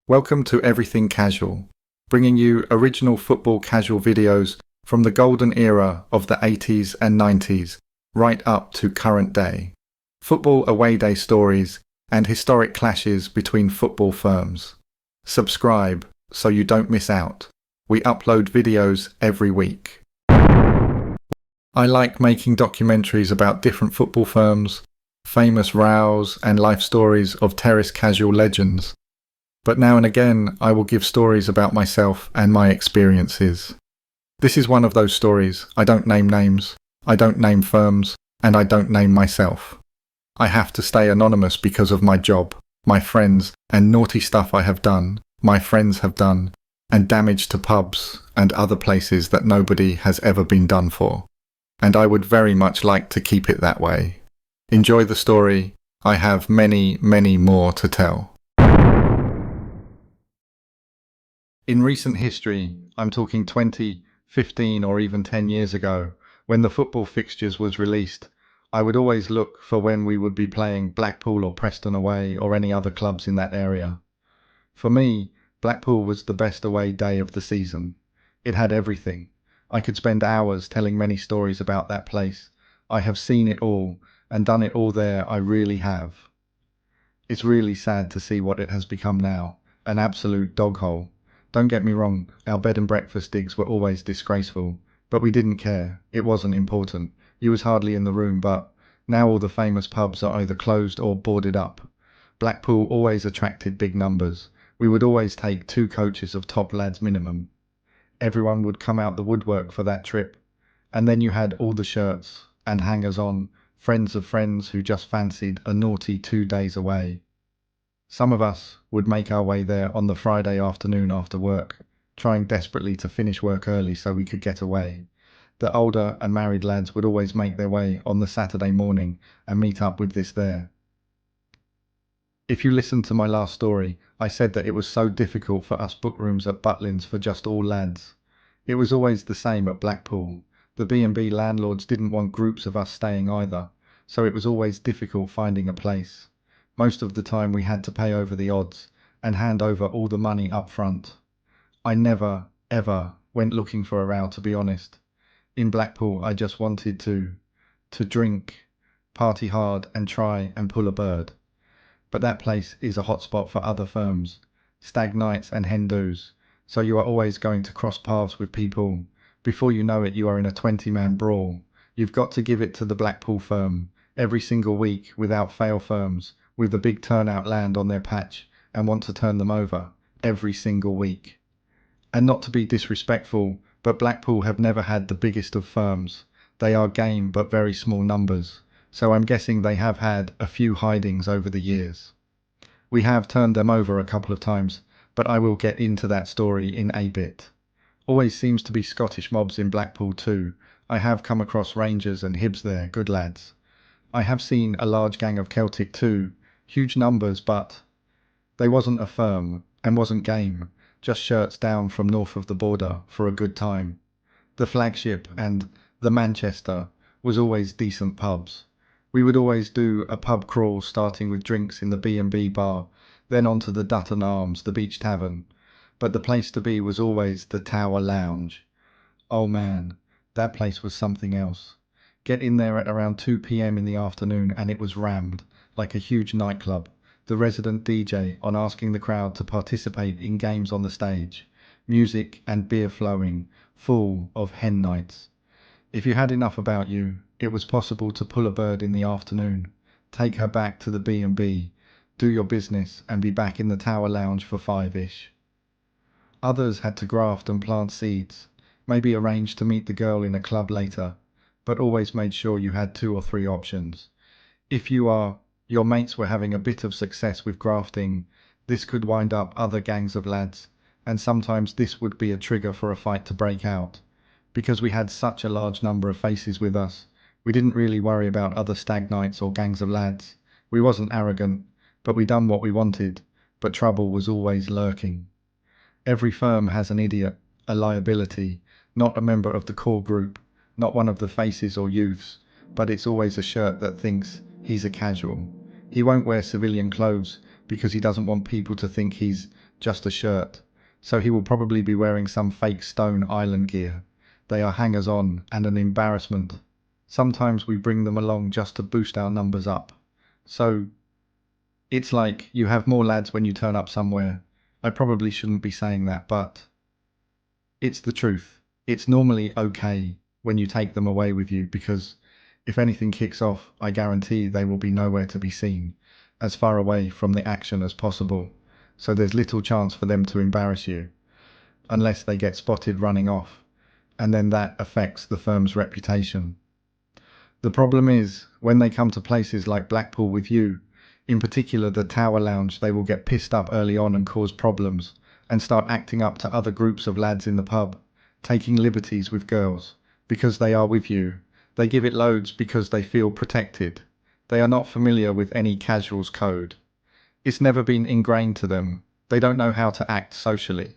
Welcome to Everything Casual, bringing you original football casual videos from the golden era of the 80s and 90s, right up to current day. Football away day stories and historic clashes between football firms. Subscribe so you don't miss out. We upload videos every week. I like making documentaries about different football firms, famous rows and life stories of terrace casual legends. But now and again, I will give stories about myself and my experiences. This is one of those stories. I don't name names, I don't name firms, and I don't name myself. I have to stay anonymous because of my job, my friends, and naughty stuff I have done, my friends have done, and damage to pubs and other places that nobody has ever been done for. And I would very much like to keep it that way. Enjoy the story. I have many, many more to tell. In recent history, I'm talking 20, 15 or even 10 years ago, when the football fixtures was released, I would always look for when we would be playing Blackpool or Preston away or any other clubs in that area. For me, Blackpool was the best away day of the season. It had everything. I could spend hours telling many stories about that place. I have seen it all and done it all there, I really have. It's really sad to see what it has become now, an absolute dog hole. Don't get me wrong, our bed and breakfast digs were always disgraceful, but we didn't care, it wasn't important, you was hardly in the room, but now all the famous pubs are either closed or boarded up. Blackpool always attracted big numbers. We would always take 2 coaches of top lads minimum. Everyone would come out the woodwork for that trip, and then you had all the shirts and hangers-on, friends of friends who just fancied a naughty 2 days away. Some of us would make our way there on the Friday afternoon after work, trying desperately to finish work early so we could get away. The older and married lads would always make their way on the Saturday morning and meet up with this there. If you listened to my last story, I said that it was so difficult for us book rooms at Butlins for just all lads. It was always the same at Blackpool. The B&B landlords didn't want groups of us staying either, so it was always difficult finding a place. Most of the time we had to pay over the odds and hand over all the money up front. I never, ever went looking for a row, to be honest. In Blackpool I just wanted to drink, party hard and try and pull a bird. But that place is a hotspot for other firms, stag nights and hen do's, so you are always going to cross paths with people. Before you know it, you are in a 20-man brawl. You've got to give it to the Blackpool firm, every single week, without fail firms, with the big turnout land on their patch and want to turn them over, every single week. And not to be disrespectful, but Blackpool have never had the biggest of firms. They are game but very small numbers, so I'm guessing they have had a few hidings over the years. We have turned them over a couple of times, but I will get into that story in a bit. Always seems to be Scottish mobs in Blackpool too. I have come across Rangers and Hibs there, good lads. I have seen a large gang of Celtic too, huge numbers, but they wasn't a firm and wasn't game, just shirts down from north of the border for a good time. The Flagship and the Manchester was always decent pubs. We would always do a pub crawl, starting with drinks in the B&B bar, then on to the Dutton Arms, the beach tavern. But the place to be was always the Tower Lounge. Oh man, that place was something else. Get in there at around 2 p.m. in the afternoon and it was rammed, like a huge nightclub. The resident DJ on asking the crowd to participate in games on the stage. Music and beer flowing, full of hen nights. If you had enough about you, it was possible to pull a bird in the afternoon, take her back to the B&B, do your business and be back in the Tower Lounge for 5-ish. Others had to graft and plant seeds, maybe arrange to meet the girl in a club later, but always made sure you had 2 or 3 options. If your mates were having a bit of success with grafting, this could wind up other gangs of lads, and sometimes this would be a trigger for a fight to break out. Because we had such a large number of faces with us, we didn't really worry about other stag nights or gangs of lads. We wasn't arrogant, but we done what we wanted, but trouble was always lurking. Every firm has an idiot, a liability, not a member of the core group, not one of the faces or youths, but it's always a shirt that thinks he's a casual. He won't wear civilian clothes because he doesn't want people to think he's just a shirt. So he will probably be wearing some fake Stone Island gear. They are hangers-on and an embarrassment. Sometimes we bring them along just to boost our numbers up. So it's like you have more lads when you turn up somewhere. I probably shouldn't be saying that, but it's the truth. It's normally okay when you take them away with you, because if anything kicks off, I guarantee they will be nowhere to be seen, as far away from the action as possible. So there's little chance for them to embarrass you, unless they get spotted running off, and then that affects the firm's reputation. The problem is, when they come to places like Blackpool with you, in particular the Tower Lounge, they will get pissed up early on and cause problems, and start acting up to other groups of lads in the pub, taking liberties with girls, because they are with you. They give it loads because they feel protected. They are not familiar with any casuals code. It's never been ingrained to them. They don't know how to act socially.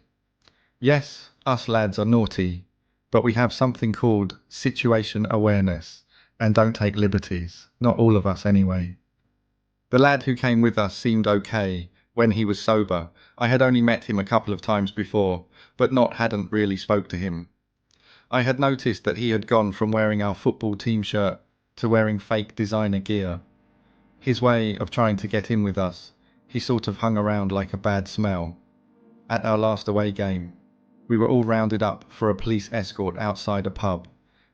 Yes, us lads are naughty, but we have something called situation awareness, and don't take liberties. Not all of us anyway. The lad who came with us seemed okay when he was sober. I had only met him a couple of times before, but hadn't really spoke to him. I had noticed that he had gone from wearing our football team shirt to wearing fake designer gear. His way of trying to get in with us, he sort of hung around like a bad smell. At our last away game, we were all rounded up for a police escort outside a pub,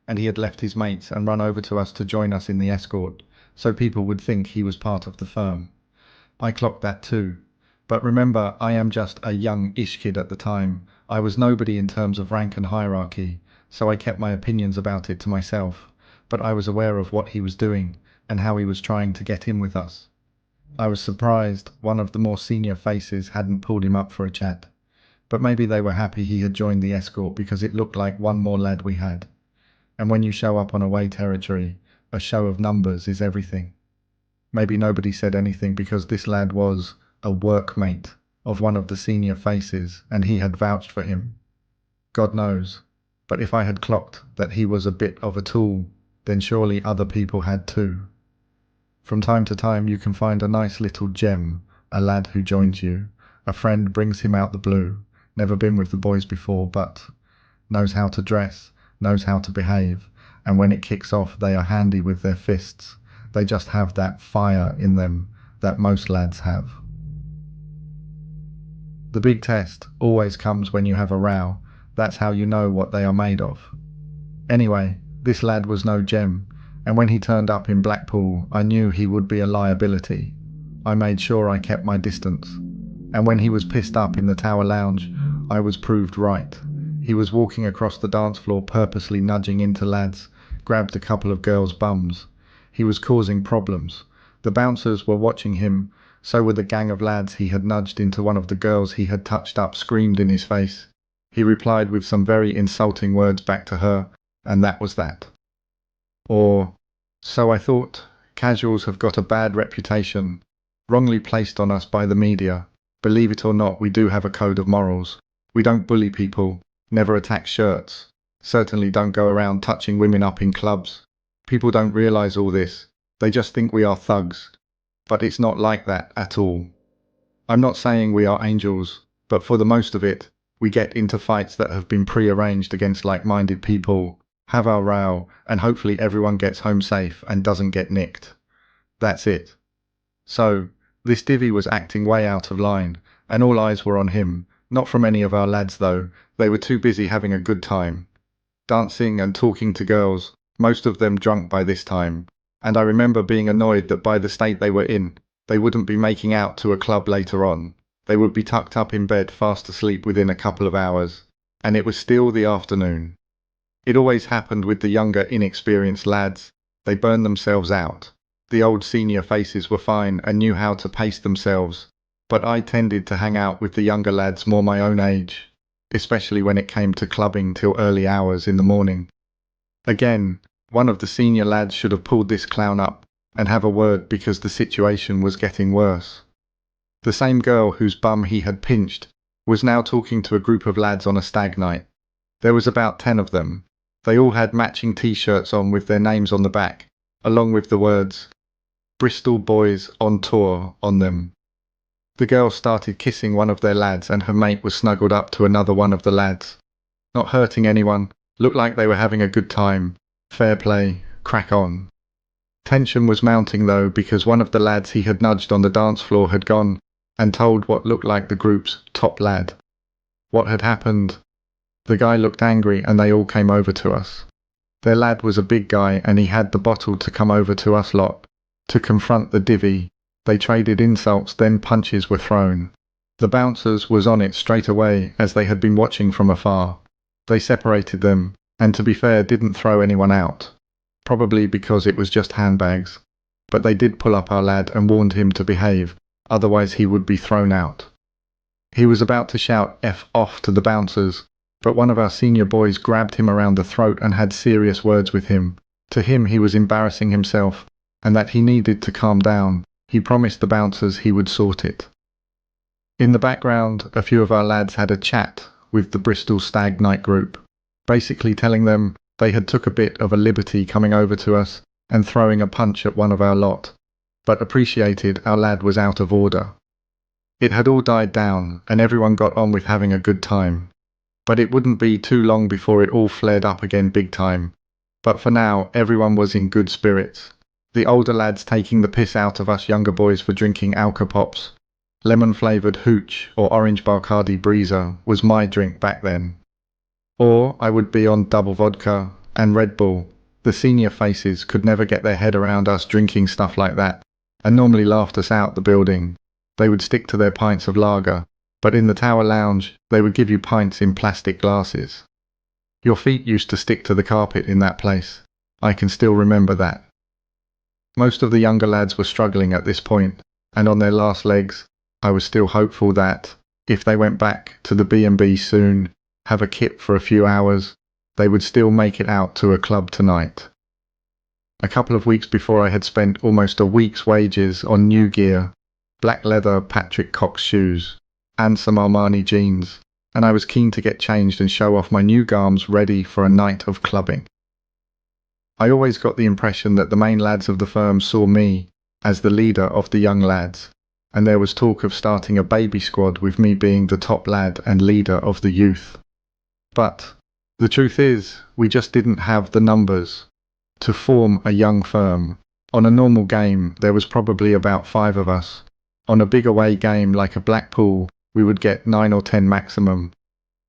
and he had left his mates and run over to us to join us in the escort, so people would think he was part of the firm. I clocked that too. But remember, I am just a young-ish kid at the time. I was nobody in terms of rank and hierarchy, so I kept my opinions about it to myself. But I was aware of what he was doing, and how he was trying to get in with us. I was surprised one of the more senior faces hadn't pulled him up for a chat. But maybe they were happy he had joined the escort, because it looked like one more lad we had. And when you show up on away territory, a show of numbers is everything. Maybe nobody said anything because this lad was a workmate of one of the senior faces, and he had vouched for him. God knows. But if I had clocked that he was a bit of a tool, then surely other people had too. From time to time you can find a nice little gem, a lad who joins you. A friend brings him out the blue, never been with the boys before, but knows how to dress, knows how to behave, and when it kicks off they are handy with their fists. They just have that fire in them that most lads have. The big test always comes when you have a row. That's how you know what they are made of. Anyway, this lad was no gem, and when he turned up in Blackpool, I knew he would be a liability. I made sure I kept my distance. And when he was pissed up in the Tower Lounge, I was proved right. He was walking across the dance floor purposely nudging into lads, grabbed a couple of girls' bums. He was causing problems. The bouncers were watching him, so were the gang of lads he had nudged into. One of the girls he had touched up screamed in his face. He replied with some very insulting words back to her, and that was that. Or, so I thought. Casuals have got a bad reputation, wrongly placed on us by the media. Believe it or not, we do have a code of morals. We don't bully people, never attack shirts, certainly don't go around touching women up in clubs. People don't realize all this. They just think we are thugs. But it's not like that at all. I'm not saying we are angels, but for the most of it, we get into fights that have been pre-arranged against like-minded people, have our row, and hopefully everyone gets home safe and doesn't get nicked. That's it. So, this divvy was acting way out of line, and all eyes were on him. Not from any of our lads though, they were too busy having a good time. Dancing and talking to girls, most of them drunk by this time. And I remember being annoyed that by the state they were in, they wouldn't be making out to a club later on. They would be tucked up in bed fast asleep within a couple of hours. And it was still the afternoon. It always happened with the younger, inexperienced lads. They burned themselves out. The old senior faces were fine and knew how to pace themselves. But I tended to hang out with the younger lads more my own age, especially when it came to clubbing till early hours in the morning. Again, one of the senior lads should have pulled this clown up and have a word, because the situation was getting worse. The same girl whose bum he had pinched was now talking to a group of lads on a stag night. There was about 10 of them. They all had matching t-shirts on with their names on the back, along with the words, "Bristol Boys on Tour" on them. The girls started kissing one of their lads and her mate was snuggled up to another one of the lads. Not hurting anyone, looked like they were having a good time. Fair play, crack on. Tension was mounting though because one of the lads he had nudged on the dance floor had gone and told what looked like the group's top lad. What had happened? The guy looked angry and they all came over to us. Their lad was a big guy and he had the bottle to come over to us lot. To confront the divvy, they traded insults, then punches were thrown. The bouncers was on it straight away as they had been watching from afar. They separated them, and to be fair didn't throw anyone out. Probably because it was just handbags. But they did pull up our lad and warned him to behave, otherwise he would be thrown out. He was about to shout F off to the bouncers, but one of our senior boys grabbed him around the throat and had serious words with him. To him he was embarrassing himself, and that he needed to calm down. He promised the bouncers he would sort it. In the background, a few of our lads had a chat with the Bristol Stag Night group, basically telling them they had took a bit of a liberty coming over to us and throwing a punch at one of our lot, but appreciated our lad was out of order. It had all died down and everyone got on with having a good time. But it wouldn't be too long before it all flared up again big time. But for now, everyone was in good spirits. The older lads taking the piss out of us younger boys for drinking Alka Pops. Lemon-flavoured hooch or orange Bacardi Breezer was my drink back then. Or I would be on double vodka and Red Bull. The senior faces could never get their head around us drinking stuff like that, and normally laughed us out the building. They would stick to their pints of lager, but in the tower lounge, they would give you pints in plastic glasses. Your feet used to stick to the carpet in that place. I can still remember that. Most of the younger lads were struggling at this point, and on their last legs, I was still hopeful that, if they went back to the B&B soon, have a kip for a few hours, they would still make it out to a club tonight. A couple of weeks before I had spent almost a week's wages on new gear, black leather Patrick Cox shoes, and some Armani jeans, and I was keen to get changed and show off my new garms ready for a night of clubbing. I always got the impression that the main lads of the firm saw me as the leader of the young lads, and there was talk of starting a baby squad with me being the top lad and leader of the youth. But the truth is, we just didn't have the numbers to form a young firm. On a normal game, there was probably about 5 of us. On a big away game like a Blackpool, we would get 9 or 10 maximum.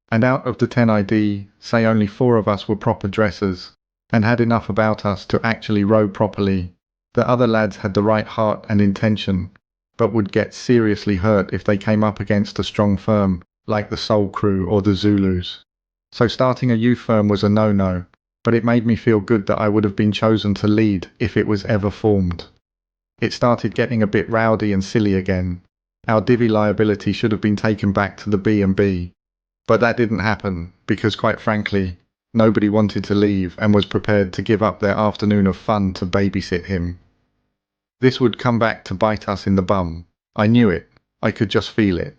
And out of the 10 ID, say only 4 of us were proper dressers, and had enough about us to actually row properly. The other lads had the right heart and intention, but would get seriously hurt if they came up against a strong firm, like the Soul Crew or the Zulus. So starting a youth firm was a no-no, but it made me feel good that I would have been chosen to lead if it was ever formed. It started getting a bit rowdy and silly again. Our divvy liability should have been taken back to the B&B, but that didn't happen, because quite frankly, nobody wanted to leave and was prepared to give up their afternoon of fun to babysit him. This would come back to bite us in the bum. I knew it. I could just feel it.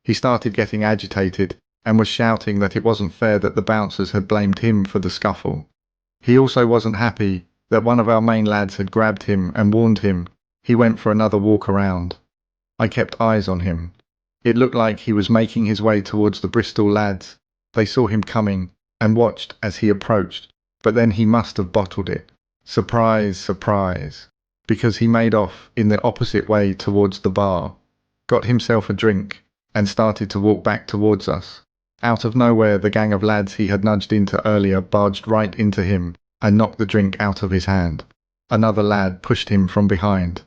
He started getting agitated and was shouting that it wasn't fair that the bouncers had blamed him for the scuffle. He also wasn't happy that one of our main lads had grabbed him and warned him. He went for another walk around. I kept eyes on him. It looked like he was making his way towards the Bristol lads. They saw him coming and watched as he approached, but then he must have bottled it. Surprise, surprise. Because he made off in the opposite way towards the bar, got himself a drink, and started to walk back towards us. Out of nowhere, the gang of lads he had nudged into earlier barged right into him and knocked the drink out of his hand. Another lad pushed him from behind.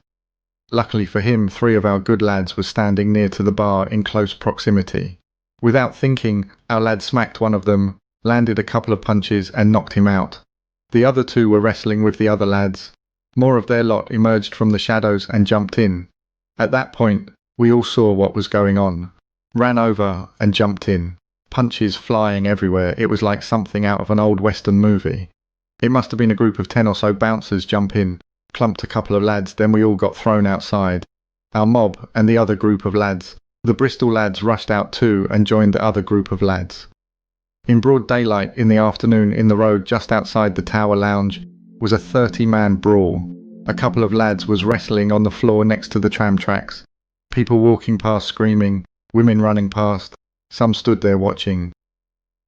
Luckily for him, 3 of our good lads were standing near to the bar in close proximity. Without thinking, our lad smacked one of them, landed a couple of punches and knocked him out. The other 2 were wrestling with the other lads. More of their lot emerged from the shadows and jumped in. At that point, we all saw what was going on. Ran over and jumped in. Punches flying everywhere. It was like something out of an old Western movie. It must have been a group of 10 or so bouncers jump in, clumped a couple of lads, then we all got thrown outside. Our mob and the other group of lads, the Bristol lads, rushed out too and joined the other group of lads. In broad daylight in the afternoon, in the road just outside the Tower Lounge, was a 30-man brawl. A couple of lads was wrestling on the floor next to the tram tracks. People walking past screaming, women running past, some stood there watching.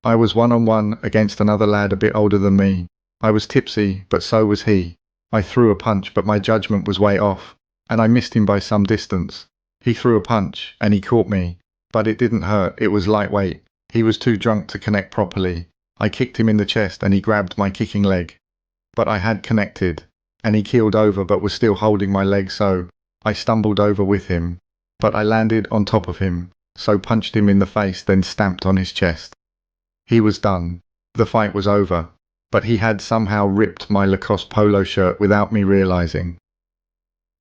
I was one-on-one against another lad a bit older than me. I was tipsy, but so was he. I threw a punch, but my judgment was way off, and I missed him by some distance. He threw a punch, and he caught me, but it didn't hurt, it was lightweight. He was too drunk to connect properly. I kicked him in the chest and he grabbed my kicking leg. But I had connected, and he keeled over but was still holding my leg, so I stumbled over with him. But I landed on top of him, so punched him in the face, then stamped on his chest. He was done. The fight was over, but he had somehow ripped my Lacoste polo shirt without me realizing.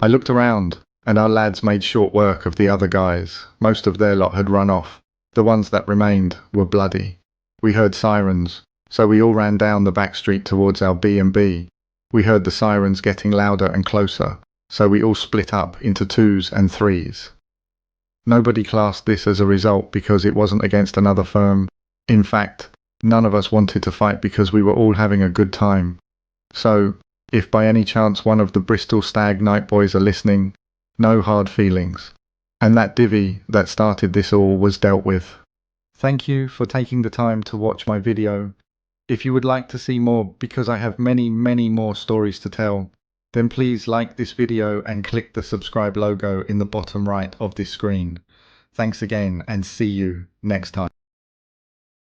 I looked around, and our lads made short work of the other guys. Most of their lot had run off. The ones that remained were bloody. We heard sirens, so we all ran down the back street towards our B&B. We heard the sirens getting louder and closer, so we all split up into 2s and 3s. Nobody classed this as a result because it wasn't against another firm. In fact, none of us wanted to fight because we were all having a good time. So, if by any chance one of the Bristol Stag Night boys are listening, no hard feelings. And that divvy that started this all was dealt with. Thank you for taking the time to watch my video. If you would like to see more, because I have many more stories to tell, then please like this video and click the subscribe logo in the bottom right of this screen. Thanks again and see you next time.